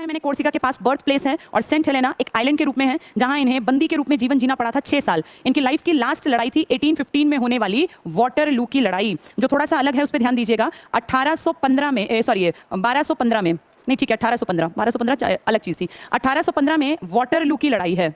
मैंने कोर्सिका के पास birth place है और सेंट हेलेना एक आइलैंड के रूप में है जहां इन्हें बंदी के रूप में जीवन जीना पड़ा था 6 साल। इनकी लाइफ की लास्ट लड़ाई थी 1815 में होने वाली वाटरलू की लड़ाई, जो थोड़ा सा अलग है, उस पर ध्यान दीजिएगा। 1815 में 1215 में नहीं, ठीक है, 1215 अलग चीज थी। 1815 में वाटरलू की लड़ाई है।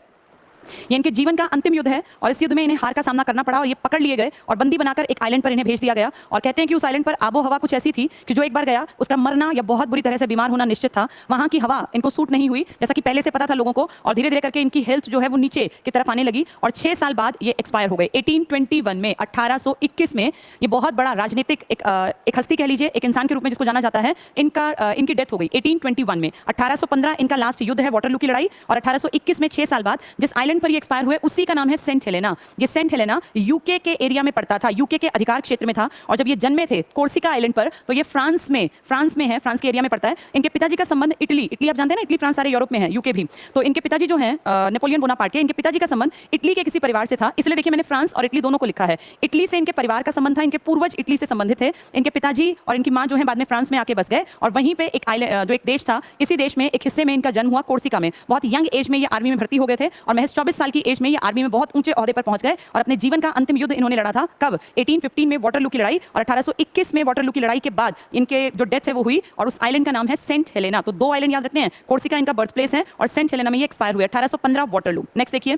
ये इनके जीवन का अंतिम युद्ध है और इस युद्ध में इन्हें हार का सामना करना पड़ा और ये पकड़ लिए गए और बंदी बनाकर एक आइलैंड पर इन्हें भेज दिया गया। और कहते हैं कि उस आइलैंड पर आबो हवा कुछ ऐसी थी कि जो एक बार गया उसका मरना या बहुत बुरी तरह से बीमार होना निश्चित था। वहां की हवा इनको सूट नहीं हुई, जैसा कि पहले से पता था लोगों को, और धीरे धीरे करके इनकी हेल्थ जो है वो नीचे की तरफ आने लगी और 6 साल बाद ये एक्सपायर हो गए। 1821 में 1821 में ये बहुत बड़ा राजनीतिक एक हस्ती कह लीजिए, एक इंसान के रूप में जिसको जाना जाता है, इनकी डेथ हो गई 1821 में। 1815 इनका लास्ट युद्ध है वाटरलू की लड़ाई और 1821 में 6 साल बाद जिस आइलैंड पर ये एक्सपायर हुए उसी का नाम है सेंट हेलेना। ये सेंट हेलेना यूके के एरिया में पड़ता था, यूके के अधिकार क्षेत्र में था। और जब ये जन्मे थे कोर्सिका आइलैंड पर तो ये फ्रांस में है, फ्रांस के एरिया में पड़ता है। इनके पिताजी का संबंध इटली आप जानते हैं ना, इटली फ्रांस सारे यूरोप में है, यूके भी। तो इनके पिताजी जो हैं नेपोलियन बोनापार्ट के, इनके पिताजी का संबंध इटली के किसी परिवार से था। इसलिए देखिए मैंने फ्रांस और इटली दोनों को लिखा है। इटली से इनके परिवार का संबंध था, इनके पूर्वज इटली से संबंधित थे। इनके पिताजी और इनकी माँ जो है बाद में फ्रांस में आके बस गए और वहीं पे जो एक देश था, इसी देश में एक हिस्से में इनका जन्म हुआ, कोर्सिका में। बहुत यंग एज में ये आर्मी में भर्ती हो गए थे और महज 24 साल की एज में ये आर्मी में बहुत ऊंचे ओहदे पर पहुंच गए और अपने जीवन का अंतिम युद्ध इन्होंने लड़ा था। कब? 1815 में वाटरलू की लड़ाई और 1821 में वाटरलू की लड़ाई के बाद इनके जो डेथ है वो हुई और उस आइलैंड का नाम है सेंट हेलेना। तो 2 आइलैंड याद रखने हैं, कोर्सिका इनका बर्थ प्लेस है और सेंट हेलेना में ये एक्सपायर हुए 1815 वाटरलू। नेक्स्ट देखिए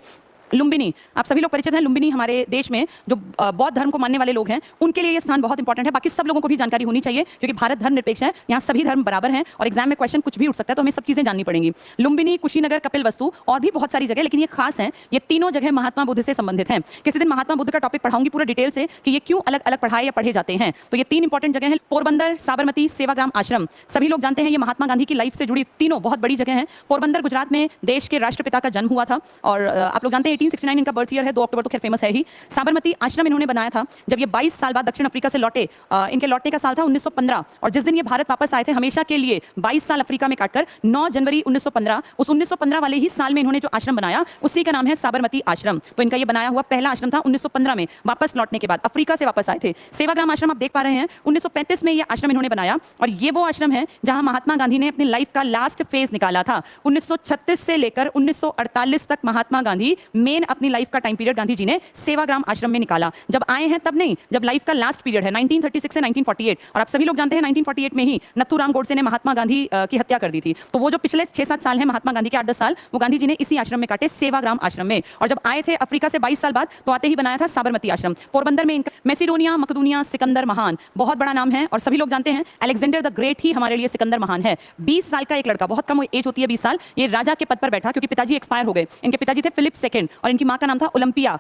लुम्बिनी। आप सभी लोग परिचित हैं लुम्बिनी, हमारे देश में जो बौद्ध धर्म को मानने वाले लोग हैं उनके लिए ये स्थान बहुत इंपॉर्टेंट है। बाकी सब लोगों को भी जानकारी होनी चाहिए क्योंकि भारत धर्म निरपेक्ष है, यहाँ सभी धर्म बराबर हैं और एग्जाम में क्वेश्चन कुछ भी उठ सकता है, तो हमें सब चीजें जाननी पड़ेंगी। लुम्बिनी, कुशीनगर, कपिलवस्तु और भी बहुत सारी जगह, लेकिन ये खास हैं, ये तीनों जगह महात्मा बुद्ध से संबंधित हैं। किसी दिन महात्मा बुद्ध का टॉपिक पढ़ाऊंगी पूरा डिटेल से कि ये क्यों अलग अलग पढ़ाए या पढ़े जाते हैं। तो ये 3 इंपॉर्टेंट जगह हैं, पोरबंदर, साबरमती, सेवाग्राम आश्रम। सभी लोग जानते हैं ये महात्मा गांधी की लाइफ से जुड़ी तीनों बहुत बड़ी जगह हैं। पोरबंदर गुजरात में देश के राष्ट्रपिता का जन्म हुआ था और आप लोग जानते हैं 1869 इनका बर्थ ईयर है, 2 अक्टूबर तो खैर फेमस है ही। साबरमती आश्रम इन्होंने बनाया था जब ये 22 साल बाद दक्षिण अफ्रीका से लौटे। इनके लौटने का साल था 1915 और जिस दिन ये भारत वापस आए थे हमेशा के लिए 22 साल अफ्रीका में काटकर 9 जनवरी 1915, उस 1915 वाले ही साल में इन्होंने जो आश्रम बनाया उसी का नाम है साबरमती आश्रम। तो इनका ये बनाया हुआ पहला आश्रम था 1915 में, वापस लौटने के बाद अफ्रीका से वापस आए थे। सेवाग्राम आश्रम आप देख पा रहे हैं 1935 में ये आश्रम इन्होंने बनाया और ये वो आश्रम है जहां महात्मा गांधी ने अपनी लाइफ का लास्ट फेज निकाला था। 1936 से लेकर 1948 तक महात्मा गांधी मेन अपनी लाइफ का टाइम पीरियड गांधी जी ने सेवाग्राम आश्रम में निकाला। जब आए हैं तब नहीं, जब लाइफ का लास्ट पीरियड है 1936 से 1948। और आप सभी लोग जानते हैं 1948 में ही नथुराम गोडसे ने महात्मा गांधी की हत्या कर दी थी। तो वो जो पिछले 6-7 साल हैं महात्मा गांधी के 8-10 साल, वो गांधी जी ने इसी आश्रम में काटे, सेवाग्राम आश्रम में। और जब आए थे अफ्रीका से 22 साल बाद तो आते ही बनाया था साबरमती आश्रम। पोरबंदर में इनका मैसिडोनिया, मकदूनिया, सिकंदर महान, बहुत बड़ा नाम है और सभी लोग जानते हैं अलेक्जेंडर द ग्रेट ही हमारे लिए सिकंदर महान है। 20 साल का एक लड़का, बहुत कम एज होती है 20 साल, ये राजा के पद पर बैठा क्योंकि पिताजी एक्सपायर हो गए। इनके पिताजी थे फिलिप सेकंड और इनकी मां का नाम था ओलंपिया।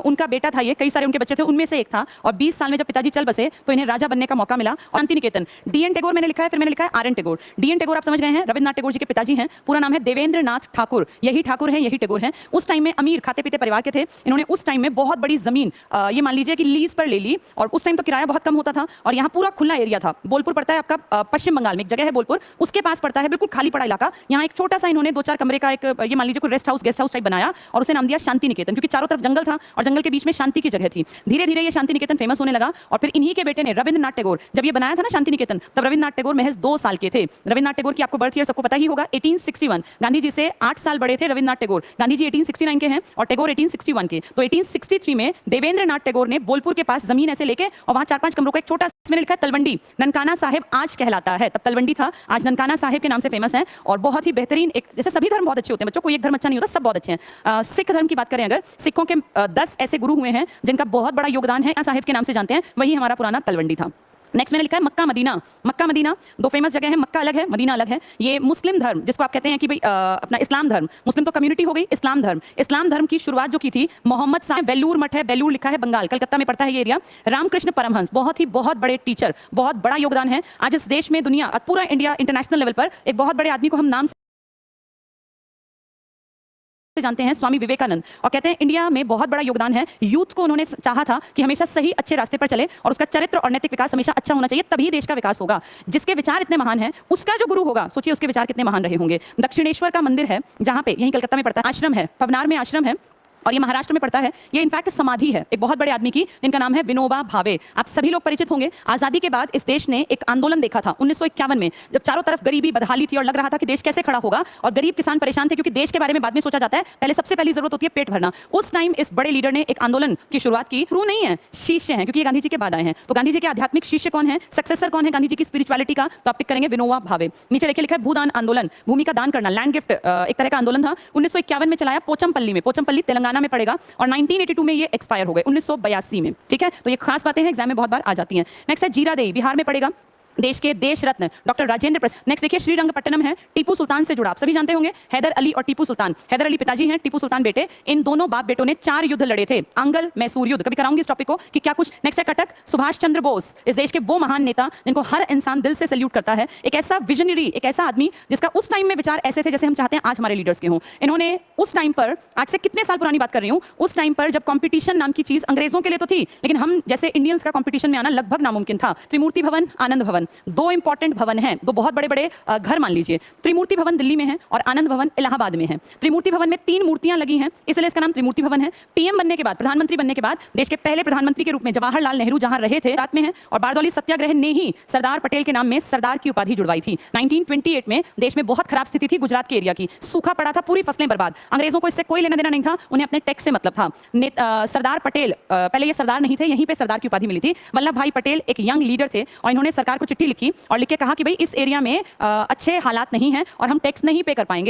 उनका बेटा था ये, कई सारे उनके बच्चे थे, उनमें से एक था। और 20 साल में जब पिताजी चल बसे तो इन्हें राजा बनने का मौका मिला। और शांति निकेतन, डीएन टैगोर मैंने लिखा है, फिर मैंने लिखा है R N Tagore. DN Tagore आप समझ गए हैं, रविन्द्रनाथ टैगोर जी के पिताजी हैं, पूरा नाम है देवेंद्र नाथ ठाकुर। यही ठाकुर है, यही टैगोर है। उस टाइम में अमीर खाते पीते परिवार के थे। इन्होंने उस टाइम में बहुत बड़ी जमीन ये मान लीजिए कि लीज पर ले ली और उस टाइम तो किराया बहुत कम होता था और यहाँ पूरा खुला एरिया था। बोलपुर पड़ता है आपका पश्चिम बंगाल में, एक जगह है बोलपुर, उसके पास पड़ता है, बिल्कुल खाली पड़ा इलाका। यहाँ एक छोटा सा इन्होंने 2-4 कमरे का एक ये मान लीजिए कोई rest house, guest house type बनाया और उसे नाम दिया शांति निकेतन, क्योंकि चारों तरफ जंगल था और जंगल के बीच में शांति की जगह थी। धीरे धीरे ये शांति निकेतन फेमस होने लगा और फिर इन्हीं के बेटे ने रविन्द्रनाथ टैगोर, जब ये बनाया था ना शांति निकेतन, तब रविन्द्रनाथ टैगोर महज 2 साल के थे। रविन्द्रनाथ टैगोर की आपको बर्थ ईयर सबको पता ही होगा, 1861। गांधी जी से 8 साल बड़े थे रविन्द्रनाथ टैगोर। गांधी जी 1869 के हैं और टैगोर 1861 के। तो 1863 में देवेंद्रनाथ टैगोर ने बोलपुर के पास जमीन ऐसे लेके और वहां 4-5 कमरों का एक छोटा, मैंने लिखा है तलवंडी, ननकाना साहिब आज कहलाता है, तब तलवंडी था, आज ननकाना साहिब के नाम से फेमस है। और बहुत ही बेहतरीन, एक जैसे सभी धर्म बहुत अच्छे होते हैं बच्चों, कोई एक धर्म अच्छा नहीं होता, सब बहुत अच्छे हैं। सिख धर्म की बात करें अगर, सिखों के 10 ऐसे गुरु हुए हैं जिनका बहुत बड़ा योगदान है, साहिब के नाम से जानते हैं, वही हमारा पुराना तलवंडी था। नेक्स्ट मैंने लिखा है मक्का मदीना। मक्का मदीना 2 फेमस जगह है, मक्का अलग है, मदीना अलग है। ये मुस्लिम धर्म जिसको आप कहते हैं कि भाई अपना इस्लाम धर्म, मुस्लिम तो कम्युनिटी हो गई, इस्लाम धर्म की शुरुआत जो की थी मोहम्मद साहब, बेलूर मठ है, बेलूर लिखा है बंगाल, कलकत्ता में पड़ता है ये एरिया। रामकृष्ण परमहंस, बहुत बड़े टीचर, बहुत बड़ा योगदान है। आज इस देश में, दुनिया, पूरा इंडिया, इंटरनेशनल लेवल पर एक बहुत बड़े आदमी को हम नाम जानते हैं, स्वामी विवेकानंद। और कहते हैं इंडिया में बहुत बड़ा योगदान है। यूथ को उन्होंने चाहा था कि हमेशा सही अच्छे रास्ते पर चले और उसका चरित्र और नैतिक विकास हमेशा अच्छा होना चाहिए, तभी देश का विकास होगा। जिसके विचार इतने महान हैं उसका जो गुरु होगा, सोचिए उसके विचार कितने महान रहे होंगे। दक्षिणेश्वर का मंदिर है जहां पे, यही कलकत्ता में पड़ता है, आश्रम है, पवनार में आश्रम है। और ये महाराष्ट्र में पड़ता है। ये इनफैक्ट समाधि है एक बहुत बड़े आदमी की जिनका नाम है विनोबा भावे। आप सभी लोग परिचित होंगे। आजादी के बाद इस देश ने एक आंदोलन देखा था 1951 में, जब चारों तरफ गरीबी बदहाली थी और लग रहा था कि देश कैसे खड़ा होगा, और गरीब किसान परेशान थे क्योंकि देश के बारे में बाद में सोचा जाता है, पहले सबसे पहली जरूरत होती है पेट भरना। उस टाइम इस बड़े लीडर ने एक आंदोलन की शुरुआत की। गुरु नहीं है, शिष्य हैं, क्योंकि ये गांधी जी के बाद आए हैं। तो गांधी जी के आध्यात्मिक शिष्य कौन है, सक्सेसर कौन है गांधी जी की स्पिरिचुअलिटी का, तो आप टिक करेंगे विनोबा भावे। नीचे देखिए लिखा है भूदान आंदोलन, भूमि का दान करना, लैंड गिफ्ट, एक तरह का आंदोलन था। 1951 में चलाया पोचमपल्ली में, पोचमपल्ली तेलंगाना में पड़ेगा, और 1982 में ये एक्सपायर हो गए 1982 में। ठीक है, तो ये खास बातें हैं, एग्जाम में बहुत बार आ जाती हैं। नेक्स्ट है जीरादेई, बिहार में पड़ेगा, देश के देश रत्न डॉक्टर राजेंद्र प्रसाद। नेक्स्ट देखिए श्रीरंगपट्टनम है, टीपू सुल्तान से जुड़ा, आप सभी जानते होंगे, हैदर अली और टीपू सुल्तान। हैदर अली पिताजी हैं, टीपू सुल्तान बेटे। इन दोनों बाप बेटों ने 4 युद्ध लड़े थे, आंगल मैसूर युद्ध। कभी कराऊंगी इस टॉपिक को कि क्या कुछ। नेक्स्ट है कटक, सुभाष चंद्र बोस, इस देश के वो महान नेता जिनको हर इंसान दिल से सैल्यूट करता है। एक ऐसा विजनरी, एक ऐसा आदमी जिसका उस टाइम में विचार ऐसे थे जैसे हम चाहते हैं आज हमारे लीडर्स के हों। इन्होंने उस टाइम पर, आज से कितने साल पुरानी बात कर रही हूँ, उस टाइम पर जब कंपटीशन नाम की चीज अंग्रेजों के लिए तो थी, लेकिन हम जैसे इंडियंस का कंपटीशन में आना लगभग नामुमकिन था। त्रिमूर्ति भवन, आनंद भवन, 2 इंपॉर्टेंट भवन हैं, 2 बहुत बड़े बड़े घर मान लीजिए। त्रिमूर्ति भवन दिल्ली में है और आनंद भवन इलाहाबाद में है। त्रिमूर्ति भवन में 3 मूर्तियां लगी हैं, इसलिए इसका नाम त्रिमूर्ति भवन है। पीएम बनने के बाद, प्रधानमंत्री बनने के बाद, देश के पहले प्रधानमंत्री के रूप में जवाहरलाल नेहरू जहां रहे थे रात में है, और बारदौली सत्याग्रह ने ही सरदार पटेल के नाम में सरदार की उपाधि जुड़वाई थी। 1928 में देश में बहुत खराब स्थिति थी गुजरात के एरिया की, सूखा पड़ा था, पूरी फसलें बर्बाद। अंग्रेजों को इससे कोई लेना देना नहीं था, उन्हें अपने टैक्स से मतलब था। सरदार पटेल, पहले ये सरदार नहीं थे, यहीं पे सरदार की उपाधि मिली थी। वल्लभ भाई पटेल एक यंग लीडर थे और इन्होंने सरकार को चिट्ठी लिखी और लिख के कहा कि भाई इस एरिया में अच्छे हालात नहीं हैं और हम टैक्स नहीं पे कर पाएंगे।